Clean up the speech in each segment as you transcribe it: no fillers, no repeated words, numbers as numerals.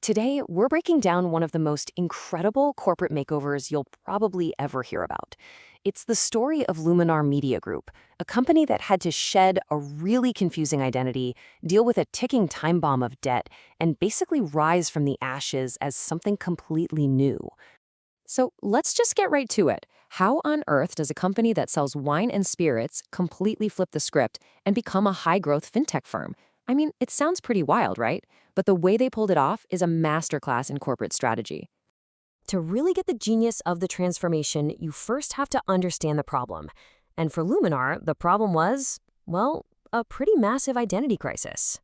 Today, we're breaking down one of the most incredible corporate makeovers you'll probably ever hear about. It's the story of Luminar Media Group, a company that had to shed a really confusing identity, deal with a ticking time bomb of debt, and basically rise from the ashes as something completely new. So let's just get right to it. How on earth does a company that sells wine and spirits completely flip the script and become a high-growth fintech firm? I mean, it sounds pretty wild, right? But the way they pulled it off is a masterclass in corporate strategy. To really get the genius of the transformation, you first have to understand the problem. And for Luminar, the problem was, well, a pretty massive identity crisis.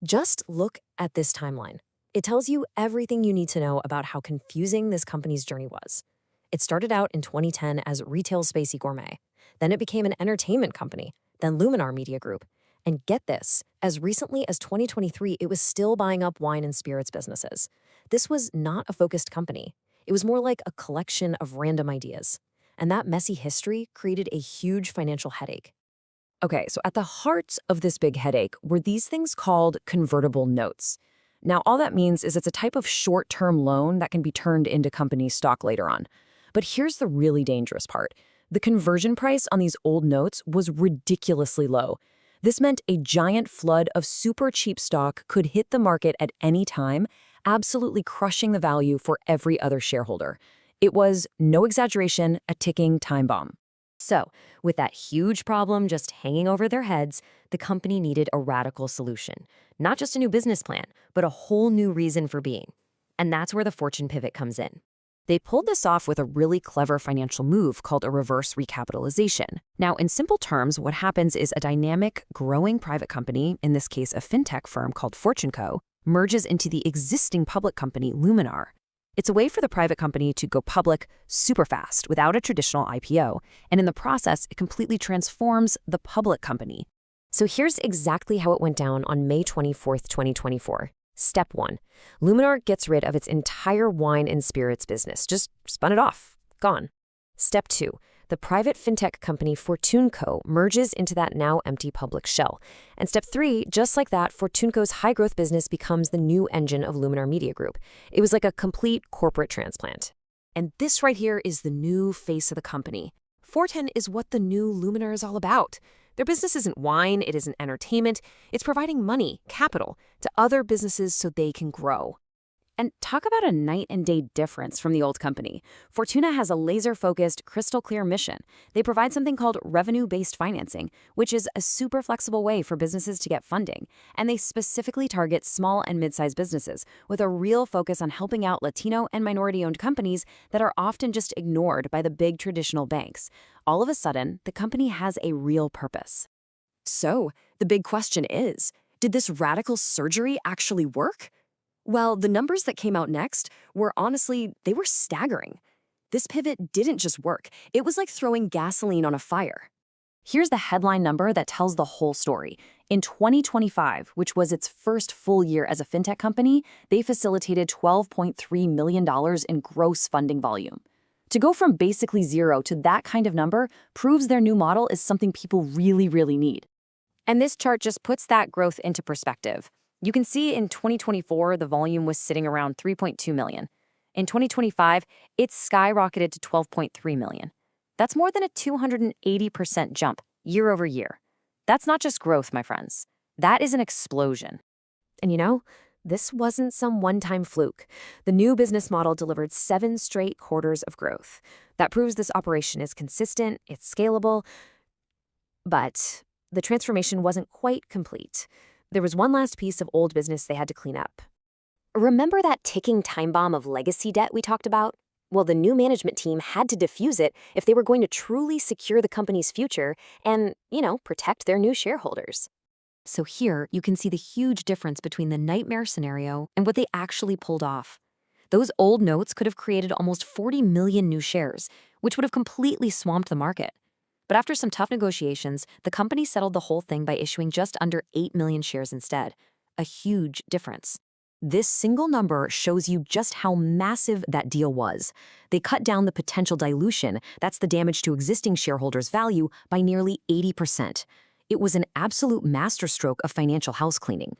Just look at this timeline. It tells you everything you need to know about how confusing this company's journey was. It started out in 2010 as Retail Spacey Gourmet. Then it became an entertainment company, then Luminar Media Group. And get this, as recently as 2023, it was still buying up wine and spirits businesses. This was not a focused company. It was more like a collection of random ideas. And that messy history created a huge financial headache. Okay, so at the heart of this big headache were these things called convertible notes. Now, all that means is it's a type of short-term loan that can be turned into company stock later on. But here's the really dangerous part. The conversion price on these old notes was ridiculously low. This meant a giant flood of super cheap stock could hit the market at any time, absolutely crushing the value for every other shareholder. It was, no exaggeration, a ticking time bomb. So, with that huge problem just hanging over their heads, the company needed a radical solution. Not just a new business plan, but a whole new reason for being. And that's where the fortune pivot comes in. They pulled this off with a really clever financial move called a reverse recapitalization. Now, in simple terms, what happens is a dynamic, growing private company, in this case a fintech firm called Fortune Co., merges into the existing public company Luminar. It's a way for the private company to go public super fast without a traditional IPO, and in the process, it completely transforms the public company. So here's exactly how it went down on May 24th, 2024. Step 1. Luminar gets rid of its entire wine and spirits business. Just spun it off. Gone. Step 2. The private fintech company Fortune Co. merges into that now empty public shell. And step 3, just like that, Fortune Co.'s high-growth business becomes the new engine of Luminar Media Group. It was like a complete corporate transplant. And this right here is the new face of the company. Fortune is what the new Luminar is all about. Their business isn't wine, it isn't entertainment. It's providing money, capital, to other businesses so they can grow. And talk about a night and day difference from the old company. Fortuna has a laser-focused, crystal-clear mission. They provide something called revenue-based financing, which is a super flexible way for businesses to get funding. And they specifically target small and mid-sized businesses with a real focus on helping out Latino and minority-owned companies that are often just ignored by the big traditional banks. All of a sudden, the company has a real purpose. So, the big question is, did this radical surgery actually work? Well, the numbers that came out next were honestly, they were staggering. This pivot didn't just work. It was like throwing gasoline on a fire. Here's the headline number that tells the whole story. In 2025, which was its first full year as a fintech company, they facilitated $12.3 million in gross funding volume. To go from basically zero to that kind of number proves their new model is something people really, really need. And this chart just puts that growth into perspective. You can see in 2024, the volume was sitting around 3.2 million. In 2025, it skyrocketed to 12.3 million. That's more than a 280% jump year over year. That's not just growth, my friends. That is an explosion. And you know, this wasn't some one-time fluke. The new business model delivered 7 straight quarters of growth. That proves this operation is consistent, it's scalable. But the transformation wasn't quite complete. There was one last piece of old business they had to clean up. Remember that ticking time bomb of legacy debt we talked about? Well, the new management team had to defuse it if they were going to truly secure the company's future and, protect their new shareholders. So here, you can see the huge difference between the nightmare scenario and what they actually pulled off. Those old notes could have created almost 40 million new shares, which would have completely swamped the market. But after some tough negotiations, the company settled the whole thing by issuing just under 8 million shares instead. A huge difference. This single number shows you just how massive that deal was. They cut down the potential dilution, that's the damage to existing shareholders' value, by nearly 80%. It was an absolute masterstroke of financial house cleaning.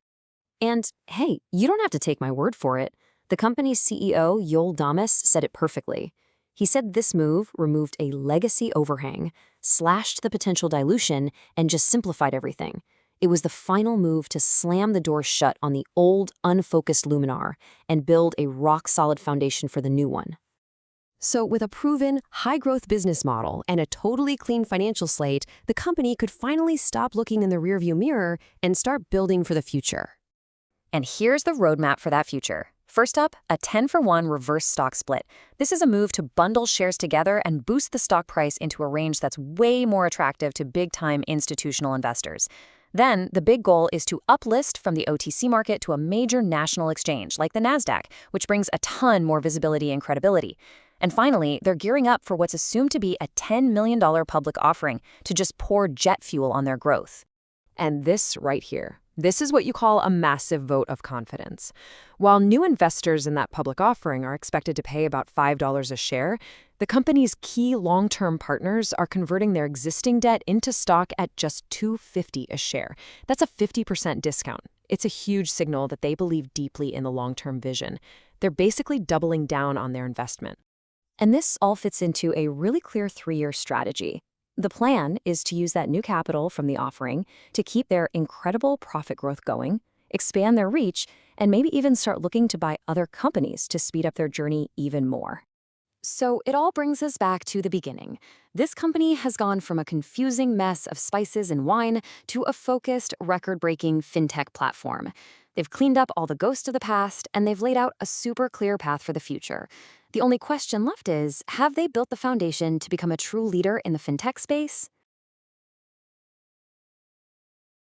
And hey, you don't have to take my word for it. The company's CEO, Yoel Damas, said it perfectly. He said this move removed a legacy overhang, slashed the potential dilution, and just simplified everything. It was the final move to slam the door shut on the old, unfocused Luminar and build a rock-solid foundation for the new one. So with a proven, high-growth business model and a totally clean financial slate, the company could finally stop looking in the rearview mirror and start building for the future. And here's the roadmap for that future. First up, a 10-for-1 reverse stock split. This is a move to bundle shares together and boost the stock price into a range that's way more attractive to big-time institutional investors. Then, the big goal is to uplist from the OTC market to a major national exchange like the NASDAQ, which brings a ton more visibility and credibility. And finally, they're gearing up for what's assumed to be a $10 million public offering to just pour jet fuel on their growth. And this right here. This is what you call a massive vote of confidence. While new investors in that public offering are expected to pay about $5 a share, the company's key long-term partners are converting their existing debt into stock at just $2.50 a share. That's a 50% discount. It's a huge signal that they believe deeply in the long-term vision. They're basically doubling down on their investment. And this all fits into a really clear 3-year strategy. The plan is to use that new capital from the offering to keep their incredible profit growth going, expand their reach, and maybe even start looking to buy other companies to speed up their journey even more. So it all brings us back to the beginning. This company has gone from a confusing mess of spices and wine to a focused, record-breaking fintech platform. They've cleaned up all the ghosts of the past, and they've laid out a super clear path for the future. The only question left is, have they built the foundation to become a true leader in the fintech space?